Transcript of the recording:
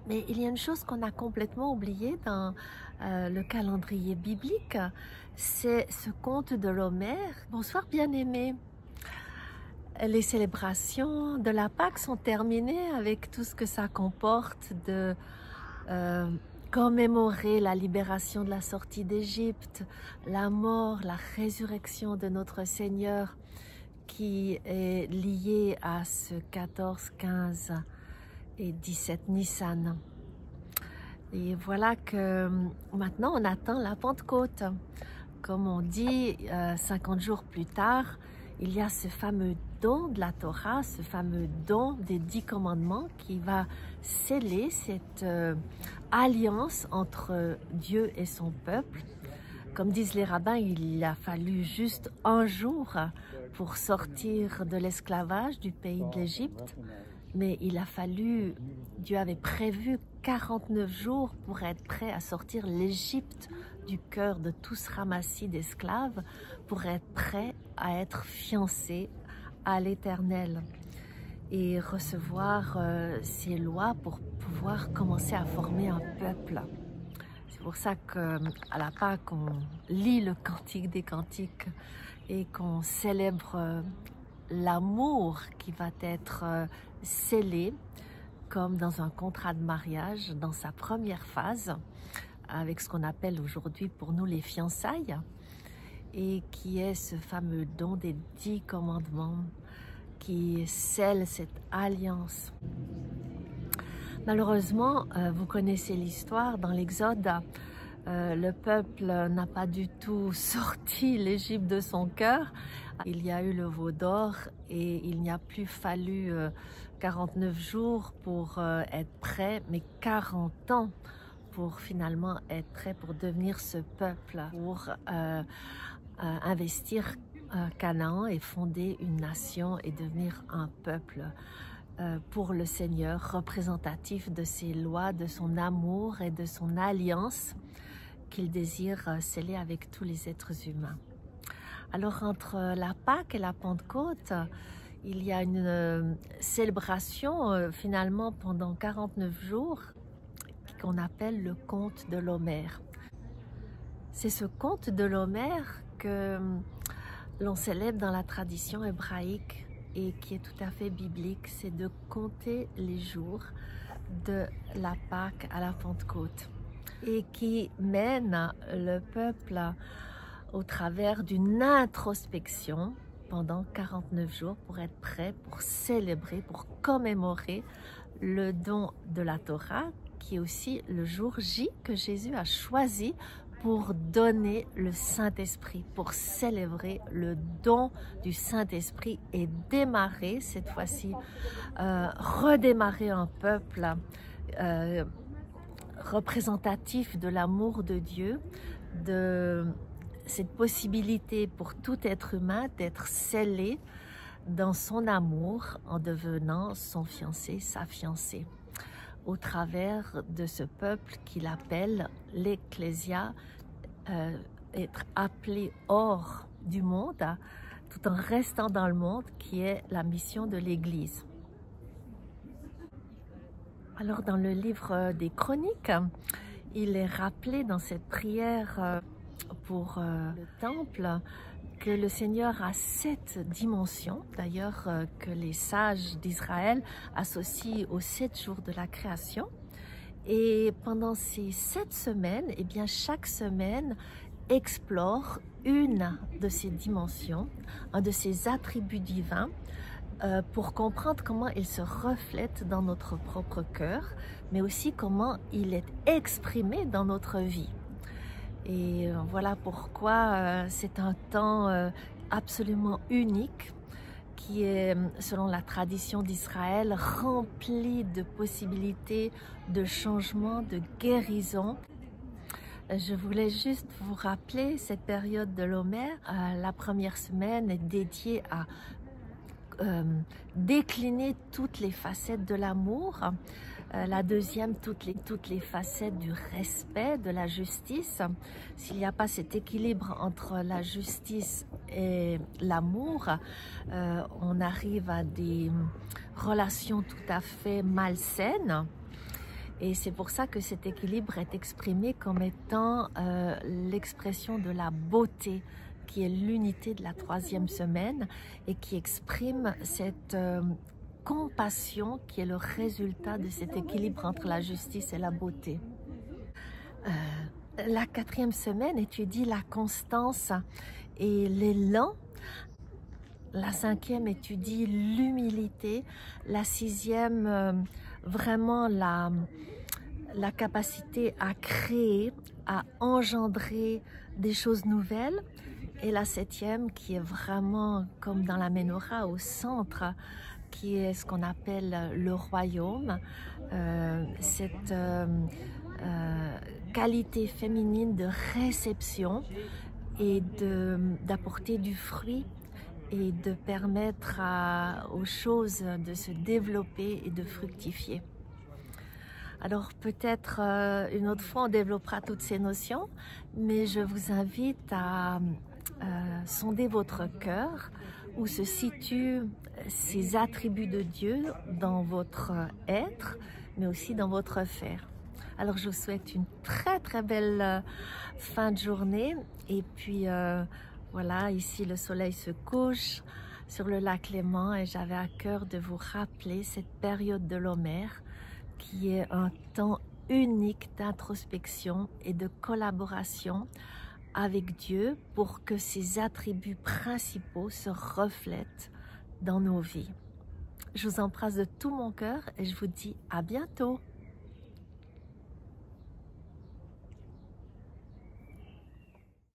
Mais il y a une chose qu'on a complètement oubliée dans le calendrier biblique, c'est ce conte de l'Homère. Bonsoir bien-aimés. Les célébrations de la Pâque sont terminées avec tout ce que ça comporte de commémorer la libération de la sortie d'Égypte, la mort, la résurrection de notre Seigneur qui est liée à ce 14, 15 et 17 Nissan. Et voilà que maintenant on attend la Pentecôte. Comme on dit, 50 jours plus tard, il y a ce fameux don de la Torah, ce fameux don des 10 commandements qui va sceller cette alliance entre Dieu et son peuple. Comme disent les rabbins, il a fallu juste un jour pour sortir de l'esclavage du pays de l'Égypte, mais il a fallu, Dieu avait prévu 49 jours pour être prêt à sortir l'Égypte du cœur de tout ce ramassis d'esclaves, pour être prêt à être fiancé à l'Éternel et recevoir ces lois pour pouvoir commencer à former un peuple. C'est pour ça qu'à la Pâque, on lit le Cantique des Cantiques et qu'on célèbre l'amour qui va être scellé comme dans un contrat de mariage dans sa première phase, avec ce qu'on appelle aujourd'hui pour nous les fiançailles, et qui est ce fameux don des 10 commandements qui scelle cette alliance. Malheureusement, vous connaissez l'histoire, dans l'Exode, le peuple n'a pas du tout sorti l'Égypte de son cœur. Il y a eu le veau d'or et il n'y a plus fallu 49 jours pour être prêt, mais 40 ans pour finalement être prêt pour devenir ce peuple, pour investir Canaan et fonder une nation et devenir un peuple pour le Seigneur, représentatif de ses lois, de son amour et de son alliance qu'il désire sceller avec tous les êtres humains. Alors entre la Pâque et la Pentecôte, il y a une célébration finalement pendant 49 jours qu'on appelle le conte de l'Homère. C'est ce conte de l'Homère que l'on célèbre dans la tradition hébraïque et qui est tout à fait biblique, c'est de compter les jours de la Pâque à la Pentecôte et qui mène le peuple au travers d'une introspection pendant 49 jours pour être prêt, pour célébrer, pour commémorer le don de la Torah, qui est aussi le jour J que Jésus a choisi pour donner le Saint-Esprit, pour célébrer le don du Saint-Esprit et démarrer cette fois-ci, redémarrer un peuple représentatif de l'amour de Dieu, de cette possibilité pour tout être humain d'être scellé dans son amour en devenant son fiancé, sa fiancée, au travers de ce peuple qu'il appelle l'Ecclésia, être appelé hors du monde, tout en restant dans le monde, qui est la mission de l'Église. Alors dans le livre des Chroniques, il est rappelé dans cette prière pour le temple que le Seigneur a 7 dimensions, d'ailleurs que les sages d'Israël associent aux 7 jours de la création. Et pendant ces 7 semaines, eh bien, chaque semaine explore une de ces dimensions, un de ces attributs divins, pour comprendre comment il se reflète dans notre propre cœur, mais aussi comment il est exprimé dans notre vie. Et voilà pourquoi c'est un temps absolument unique qui est, selon la tradition d'Israël, rempli de possibilités de changement, de guérison. Je voulais juste vous rappeler cette période de l'Homère. La première semaine est dédiée à décliner toutes les facettes de l'amour. La deuxième, toutes les facettes du respect, de la justice. S'il n'y a pas cet équilibre entre la justice et l'amour, on arrive à des relations tout à fait malsaines. Et c'est pour ça que cet équilibre est exprimé comme étant l'expression de la beauté, qui est l'unité de la 3e semaine et qui exprime cette compassion qui est le résultat de cet équilibre entre la justice et la beauté. La 4e semaine étudie la constance et l'élan. La 5e étudie l'humilité. La 6e, vraiment la capacité à créer, à engendrer des choses nouvelles. Et la 7e, qui est vraiment comme dans la Menorah au centre, qui est ce qu'on appelle le royaume, cette qualité féminine de réception et d'apporter du fruit et de permettre aux choses de se développer et de fructifier. Alors peut-être une autre fois on développera toutes ces notions, mais je vous invite à sonder votre cœur, où se situent ces attributs de Dieu dans votre être, mais aussi dans votre faire. Alors je vous souhaite une très belle fin de journée, et puis voilà, ici le soleil se couche sur le lac Léman et j'avais à cœur de vous rappeler cette période de l'Homère qui est un temps unique d'introspection et de collaboration avec Dieu pour que ses attributs principaux se reflètent dans nos vies. Je vous embrasse de tout mon cœur et je vous dis à bientôt.